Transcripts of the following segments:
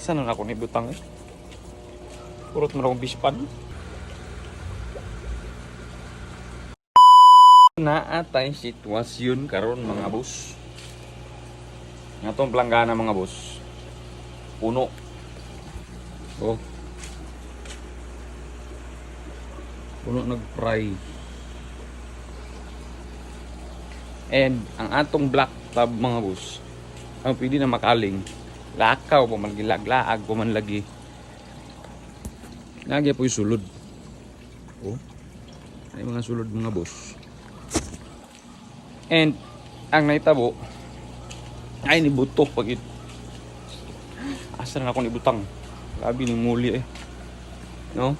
Asa na ako ni butang eh. Purot mo na akong bispan. Naatay sitwasyon karon mga boss. Nga tong planggana mga boss. Puno. Oh. Puno nag-fry. And ang atong black tab mga boss, ang pwede na makaling. Lakaw pa man gilaglaag pa man lagi. Lagi po yung sulod. Oh. Ay mga sulod mga boss. And ang naitabo ay nibutok pag it. Asa na ako nibutang. Grabe ni muli eh. No?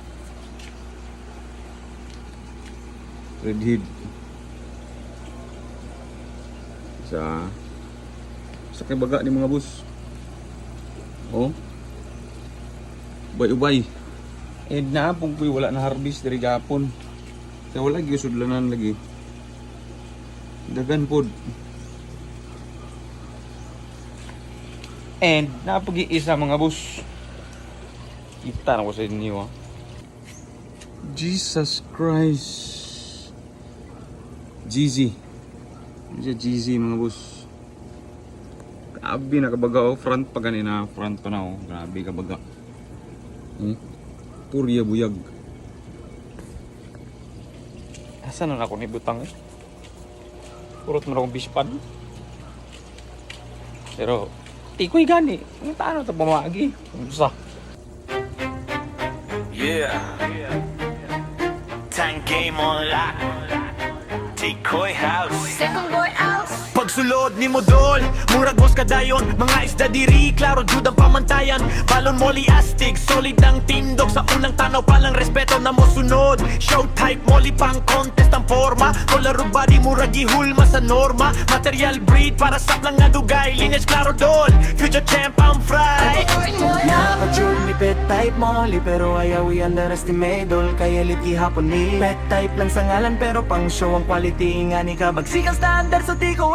Red head. Sa baga ni mga boss. Oh. Ubay-ubay. And naapong ko'y wala na harvest dari gapon. Kaya wala gyusudlanan lagi. Dagan pod. And napag-iisa mga boss. Kita na ko sa inyo. Jesus Christ. GZ. GZ mga boss. Grabe nakabaga oh. Front pa ganina. Front pa na oh. Grabe kabaga. Purya buyag. Asa na ako ni butang eh. Purot mo na akong bispan. Pero tikoy gani. Ang taano ito pamagi. Umusta? Yeah. Tank game on lock. Tikoy house. Second boy house. Pagsulod ni Modol, murag boss kadayon. Mga isda diri, klaro jud ang pamantayan. Balon moli astig, solid ang tindog. Sa unang tanaw palang respeto na mo sunod. Show type moli pang contest ang forma. Color ug body murag gihulma sa norma. Material breed para sa lang nga dugay. Lineage klaro dol, future champ ang fry. Napajul ni pet type molly, pero ayaw i-underestimate dol. Kaya elite ihapon ni pet type lang sa ngalan, pero pang show ang quality nga ni ka. Bagsikang standard sa tiko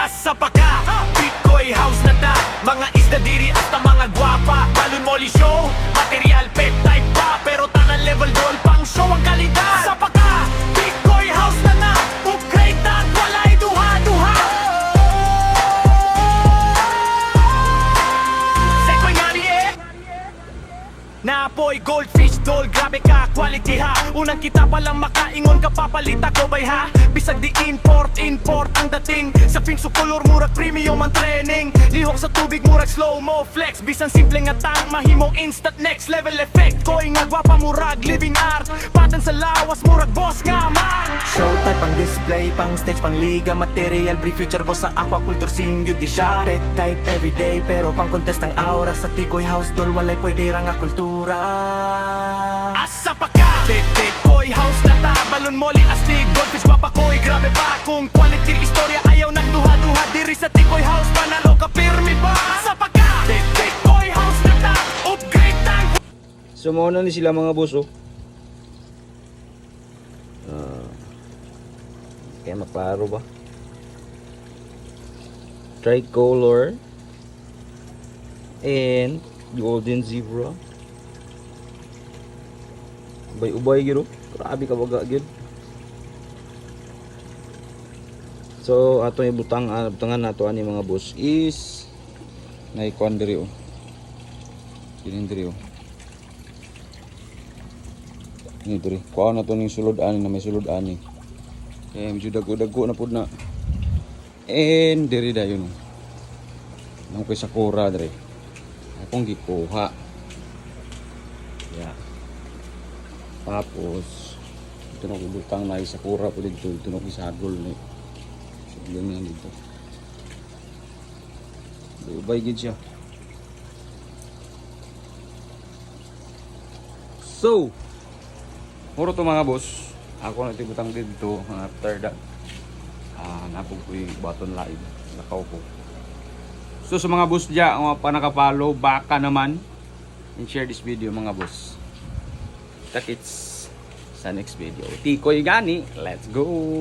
Asa pa ka? Tikoy house na ta. Mga isda diri hasta mga gwapa. Balon moli show, material pet type pa. Pero tanan level dol pang show ang kalidad. Asa pa ka? Tikoy house na na. Upgrade na walay duha-duha. Sekoy nga ni eh. Napoy goldfish dol, grabe ka quality ha. Unang kita palang makaingon ka papalita ko bay ha. Bisag di import ang dating. Sa Finso color murag premium ang training. Lihok sa tubig murag slow mo flex. Bisan simple nga tang mahimong instant next level effect. Koy nga gwapa murag living art. Patan sa lawas murag boss nga man. show type pang display, pang stage, pang liga. Material brief future boss sa aquaculture scene. Yun di siya pet type everyday, pero pang contest ang aura. Sa tikoy house dol walay pwede ra nga kultura. Asa pa ka? Tikoy house na ta. Balon moli astig, goldfish gwapa koy. Grabe pa kung quality istorya. Ayaw nagduha-duha diri sa tikoy house. Panalo ka pirmi ba? Asa pa ka? Tikoy house na ta. Upgrade tang. So mauna ni sila mga boss oh. Kaya maklaro ba? Tricolor and golden zebra. Ubay-ubay gid oh. Grabe ka baga gid. So ato yung butangan nato ani mga boss is naikuan diri oh. Kini diri oh. Ini diri. Kuha na to ning sulod ani na may sulod ani. Medyo dago-dago na pud na. And diri dayon oh. Nang koy sakura diri. Akong gikuha. Yeah. Tapos ito na butang na sakura pud dito. Ito na isagol ni. Siglang yan dito. Ubay gid siya. So, muro to mga boss. Ako na tibutang dito after that. Napog ko yung button live. Nakaw ko. So sa mga boss dyan, mga pa nakapollow, baka naman and share this video mga boss. Takits sa next video. Tikoy gani, let's go!